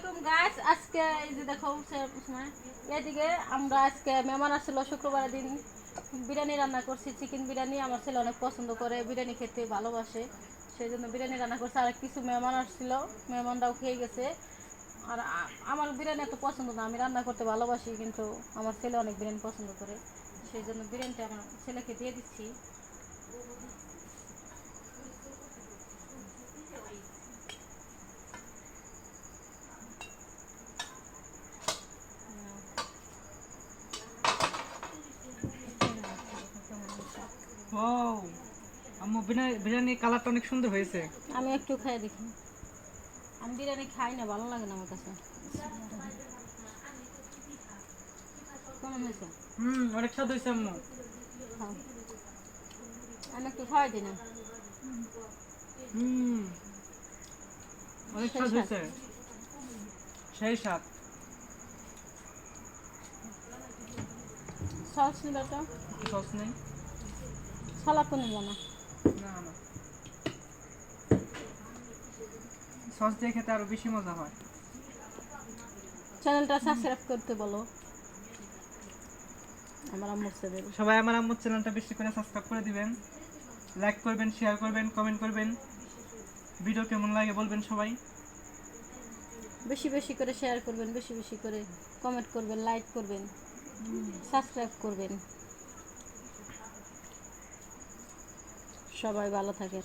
আলাইকুম গাইস, আজকে এই যে দেখো এদিকে আমরা আজকে মেহমান আসছিল শুক্রবার দিন বিরিয়ানি রান্না করছি, চিকেন বিরিয়ানি। আমার ছেলে অনেক পছন্দ করে, বিরিয়ানি খেতে ভালোবাসে, সেই জন্য বিরিয়ানি রান্না করছে। আর কিছু মেহমান আসছিল, মেহমানরাও খেয়ে গেছে। আর আমার বিরিয়ানি এত পছন্দ না, আমি রান্না করতে ভালোবাসি, কিন্তু আমার ছেলে অনেক বিরিয়ানি পছন্দ করে, সেই জন্য বিরিয়ানিটা আমার ছেলেকে দিয়ে দিচ্ছি। ওয়াও, আম্মু বিরিয়ানি কালারটা অনেক সুন্দর হয়েছে। আমি একটু খাই দেখি। আমি বিরিয়ানি খাই না, ভালো লাগে না আমার কাছে। কেমন হয়েছে? অনেক স্বাদ হয়েছে আম্মু। খাও, আমি একটু খাওয়াই দিই না। হুম, অনেক সেই স্বাদ স্বাদ। হয়েছে, সেই স্বাদ। সস নিবে তো? একটু সস নেই? সালাদ তো নিব না। না না, সস দিয়ে খেতে আরো বেশি মজা হয়। চ্যানেলটা সাবস্ক্রাইব করতে বলো আমার আম্মুর ছেলে। সবাই আমার আম্মুর চ্যানেলটা বেশি করে সাবস্ক্রাইব করে দিবেন, লাইক করবেন, শেয়ার করবেন, কমেন্ট করবেন। ভিডিও কেমন লাগে বলবেন সবাই। বেশি বেশি করে শেয়ার করবেন, বেশি বেশি করে কমেন্ট করবেন, লাইক করবেন, সাবস্ক্রাইব করবেন। সবাই ভালো থাকেন।